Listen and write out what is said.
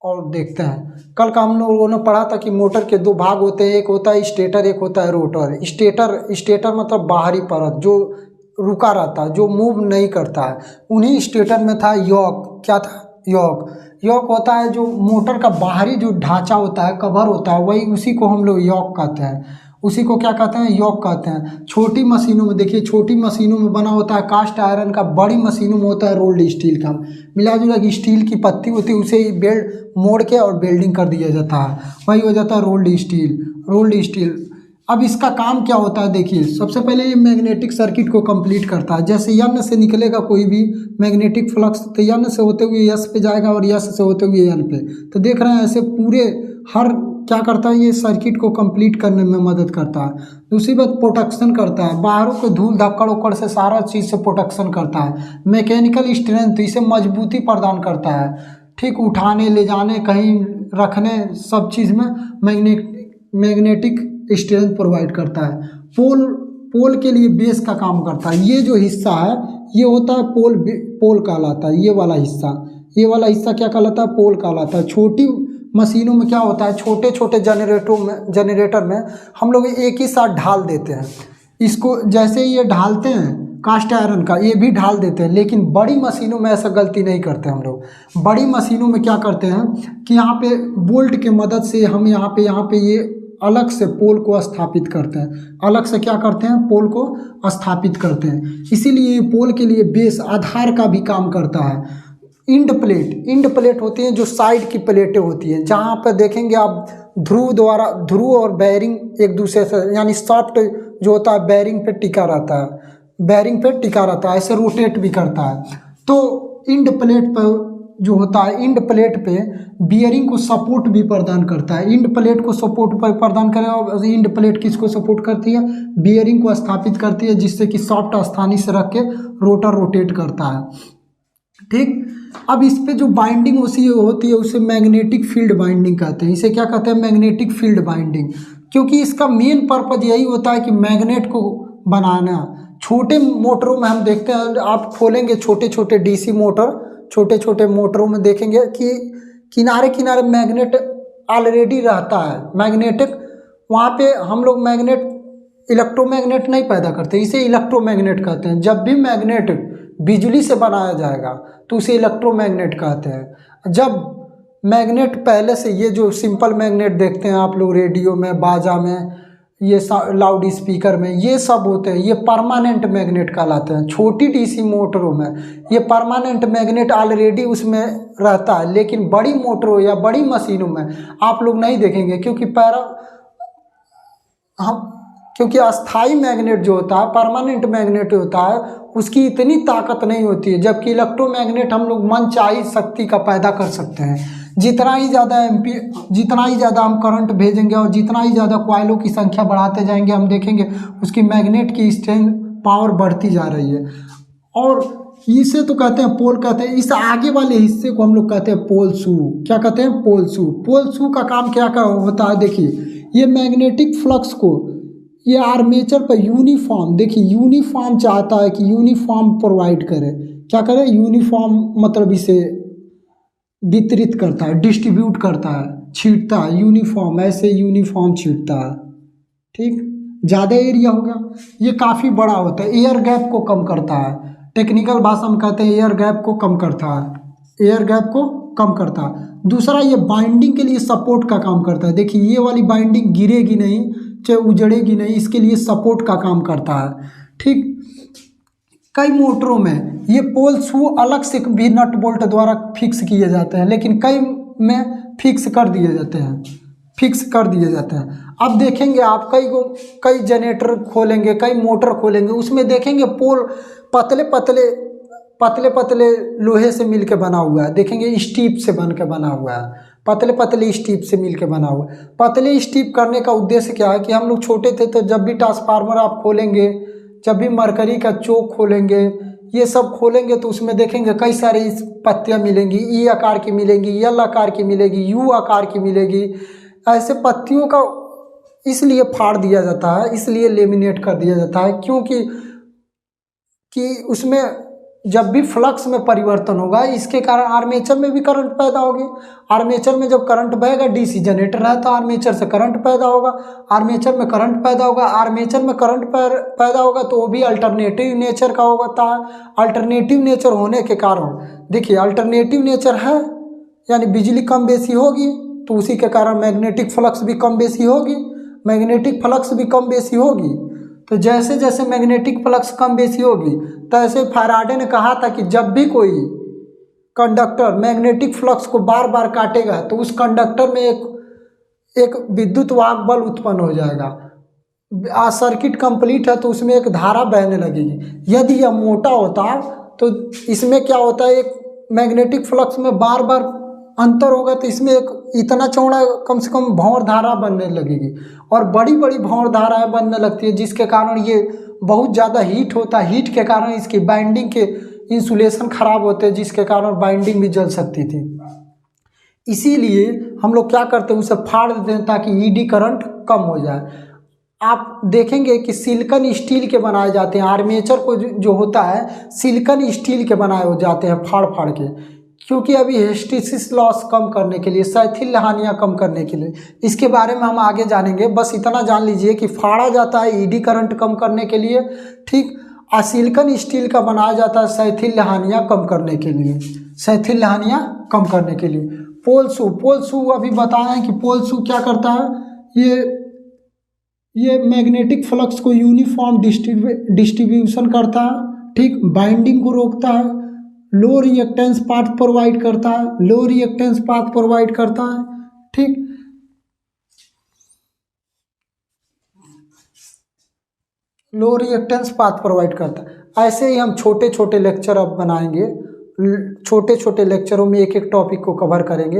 और देखते हैं। कल का हम लोगों ने पढ़ा था कि मोटर के दो भाग होते हैं, एक होता है स्टेटर, एक होता है रोटर। स्टेटर मतलब बाहरी परत जो रुका रहता है, जो मूव नहीं करता है। उन्हीं स्टेटर में था यॉक। क्या था? यॉक। यॉक होता है जो मोटर का बाहरी जो ढांचा होता है, कवर होता है, वही उसी को हम लोग यॉक कहते हैं। उसी को क्या कहते हैं? यॉक कहते हैं। छोटी मशीनों में देखिए, छोटी मशीनों में बना होता है कास्ट आयरन का, बड़ी मशीनों में होता है रोल्ड स्टील का। मिला जुला की स्टील की पत्ती होती है, उसे ही बेल्ट मोड़ के और वेल्डिंग कर दिया जाता है, वही हो जाता है रोल्ड स्टील। Rolled steel. अब इसका काम क्या होता है देखिए, सबसे पहले ये मैग्नेटिक सर्किट को कंप्लीट करता है। जैसे यन से निकलेगा कोई भी मैग्नेटिक फ्लक्स, तो यन से होते हुए यस पे जाएगा और यस से होते हुए यन पे। तो देख रहे हैं ऐसे पूरे हर क्या करता है, ये सर्किट को कंप्लीट करने में मदद करता है। दूसरी बात, प्रोटेक्शन करता है, बाहरों के धूल धक्कड़ उक्कड़ से सारा चीज़ से प्रोटेक्शन करता है। मैकेनिकल स्ट्रेंथ, इसे मजबूती प्रदान करता है। ठीक, उठाने ले जाने कहीं रखने सब चीज़ में मैग्नेटिक स्ट्रेंथ प्रोवाइड करता है। पोल पोल के लिए बेस का काम करता है। ये जो हिस्सा है ये होता है पोल। पोल कहलाता है ये वाला हिस्सा क्या कहलाता है? पोल कहलाता है। छोटी मशीनों में क्या होता है, छोटे छोटे जनरेटर में हम लोग एक ही साथ ढाल देते हैं इसको। जैसे ये ढालते हैं कास्ट आयरन का, ये भी ढाल देते हैं, लेकिन बड़ी मशीनों में ऐसा गलती नहीं करते हम लोग। बड़ी मशीनों में क्या करते हैं कि यहाँ पे बोल्ट की मदद से हम यहाँ पे ये अलग से पोल को स्थापित करते हैं। अलग से क्या करते हैं? पोल को स्थापित करते हैं। इसीलिए पोल के लिए बेस आधार का भी काम करता है। इंड प्लेट होती हैं जो साइड की प्लेटें होती हैं, जहाँ पर देखेंगे आप ध्रुव और बेयरिंग एक दूसरे से, यानी सॉफ्ट जो होता है बेयरिंग पे टिका रहता है, ऐसे रोटेट भी करता है। तो इंड प्लेट पर जो होता है, इंड प्लेट पे बियरिंग को सपोर्ट भी प्रदान करता है। इंड प्लेट को सपोर्ट प्रदान करेगा, और इंड प्लेट किसको सपोर्ट करती है? बियरिंग को स्थापित करती है, जिससे कि सॉफ्ट स्थानी से रख के रोटर रोटेट करता है। ठीक, अब इस पे जो बाइंडिंग उसी होती है उसे मैग्नेटिक फील्ड बाइंडिंग कहते हैं। इसे क्या कहते हैं? Magnetic field binding. क्योंकि इसका मेन पर्पज यही होता है कि मैग्नेट को बनाना। छोटे मोटरों में हम देखते हैं, आप खोलेंगे छोटे छोटे डीसी मोटर, छोटे छोटे मोटरों में देखेंगे कि किनारे किनारे मैग्नेट ऑलरेडी रहता है। मैग्नेटिक वहाँ पे हम लोग मैग्नेट इलेक्ट्रोमैग्नेट नहीं पैदा करते, इसे इलेक्ट्रोमैग्नेट कहते हैं। जब भी मैग्नेट बिजली से बनाया जाएगा तो उसे इलेक्ट्रोमैग्नेट कहते हैं। जब मैग्नेट पहले से, ये जो सिंपल मैग्नेट देखते हैं आप लोग रेडियो में, बाजा में, ये लाउड स्पीकर में, ये सब होते हैं, ये परमानेंट मैग्नेट कहलाते हैं। छोटी डीसी मोटरों में ये परमानेंट मैग्नेट ऑलरेडी उसमें रहता है, लेकिन बड़ी मोटरों या बड़ी मशीनों में आप लोग नहीं देखेंगे, क्योंकि अस्थाई मैग्नेट जो होता है, परमानेंट मैग्नेट होता है, उसकी इतनी ताकत नहीं होती है। जबकि इलेक्ट्रोमैग्नेट हम लोग मनचाही शक्ति का पैदा कर सकते हैं। जितना ही ज़्यादा हम करंट भेजेंगे और जितना ही ज़्यादा कॉइलों की संख्या बढ़ाते जाएंगे, हम देखेंगे उसकी मैग्नेट की स्ट्रेंथ पावर बढ़ती जा रही है। और इसे तो कहते हैं पोल कहते हैं। इस आगे वाले हिस्से को हम लोग कहते हैं पोल शू। क्या कहते हैं? पोल शू। पोल शू का काम क्या होता है देखिए, ये मैग्नेटिक फ्लक्स को ये आर्मेचर पर यूनिफॉर्म, देखिए यूनिफॉर्म चाहता है कि यूनिफॉर्म प्रोवाइड करे। क्या करे? यूनिफॉर्म मतलब इसे वितरित करता है, डिस्ट्रीब्यूट करता है, छींटता है। यूनिफॉर्म, ऐसे यूनिफॉर्म छींटता है। ठीक, ज़्यादा एरिया हो गया, ये काफ़ी बड़ा होता है, एयर गैप को कम करता है। टेक्निकल भाषा में कहते हैं एयर गैप को कम करता है, एयर गैप को कम करता है। दूसरा, ये बाइंडिंग के लिए सपोर्ट का काम करता है। देखिए ये वाली बाइंडिंग गिरेगी नहीं, चाहे उजड़ेगी नहीं, इसके लिए सपोर्ट का काम करता है। ठीक, कई मोटरों में ये पोल शू अलग से भी नट बोल्ट द्वारा फिक्स किए जाते हैं, लेकिन कई में फिक्स कर दिए जाते हैं। अब देखेंगे आप कई जनरेटर खोलेंगे, कई मोटर खोलेंगे, उसमें देखेंगे पोल पतले पतले लोहे से मिलके बना हुआ है। देखेंगे स्टीप से बन के बना हुआ है, पतले स्टीप से मिलके बना हुआ है। पतले स्टीप करने का उद्देश्य क्या है कि हम लोग छोटे थे तो जब भी ट्रांसफार्मर आप खोलेंगे, जब भी मरकरी का चोक खोलेंगे, ये सब खोलेंगे तो उसमें देखेंगे कई सारी पत्तियां मिलेंगी। ई आकार की मिलेंगी, एल आकार की मिलेगी, यू आकार की मिलेगी। ऐसे पत्तियों का इसलिए फाड़ दिया जाता है, इसलिए लेमिनेट कर दिया जाता है, क्योंकि उसमें जब भी फ्लक्स में परिवर्तन होगा इसके कारण आर्मेचर में भी करंट पैदा होगी। आर्मेचर में जब करंट बहेगा, डीसी जनरेटर है तो आर्मेचर से करंट पैदा होगा, आर्मेचर में करंट पैदा होगा, आर्मेचर में करंट पैदा होगा तो वो भी अल्टरनेटिव नेचर का होता है। अल्टरनेटिव नेचर होने के कारण देखिए, अल्टरनेटिव नेचर है यानी बिजली कम बेसी होगी तो उसी के कारण मैग्नेटिक फ्लक्स भी कम बेसी होगी, मैग्नेटिक फ्लक्स भी कम बेसी होगी। तो जैसे जैसे मैग्नेटिक फ्लक्स कम बेसी होगी तैसे फैराडे ने कहा था कि जब भी कोई कंडक्टर मैग्नेटिक फ्लक्स को बार बार काटेगा तो उस कंडक्टर में एक विद्युत वाहक बल उत्पन्न हो जाएगा। आज सर्किट कंप्लीट है तो उसमें एक धारा बहने लगेगी। यदि यह मोटा होता तो इसमें क्या होता है, एक मैग्नेटिक फ्लक्स में बार बार अंतर होगा तो इसमें एक इतना चौड़ा कम से कम भंवर धारा बनने लगेगी और बड़ी बड़ी भंवर धाराएं बनने लगती है, जिसके कारण ये बहुत ज़्यादा हीट होता है। हीट के कारण इसकी बाइंडिंग के इंसुलेशन खराब होते हैं, जिसके कारण बाइंडिंग भी जल सकती थी। इसीलिए हम लोग क्या करते हैं, उसे फाड़ देते हैं ताकि ईडी करंट कम हो जाए। आप देखेंगे कि सिलिकॉन स्टील के बनाए जाते हैं, आर्मेचर को जो होता है सिलिकॉन स्टील के बनाए हो जाते हैं फाड़ फाड़ के, क्योंकि अभी हिस्टैरिसीस लॉस कम करने के लिए, शैथिल हानियाँ कम करने के लिए, इसके बारे में हम आगे जानेंगे। बस इतना जान लीजिए कि फाड़ा जाता है ईडी करंट कम करने के लिए, ठीक। और सिलिकॉन स्टील का बनाया जाता है शैथिल हानियाँ कम करने के लिए, शैथिल हानियाँ कम करने के लिए। पोल शू अभी बताएं कि पोल शू क्या करता है, ये मैग्नेटिक फ्लक्स को यूनिफॉर्म डिस्ट्रीब्यूशन करता है, ठीक। बाइंडिंग को रोकता है, लो रिएक्टेंस पाथ प्रोवाइड करता है, लो रिएक्टेंस पाथ प्रोवाइड करता है, ठीक। लो रिएक्टेंस पाथ प्रोवाइड करता है। ऐसे ही हम छोटे छोटे लेक्चर अब बनाएंगे, छोटे छोटे लेक्चरों में एक एक टॉपिक को कवर करेंगे।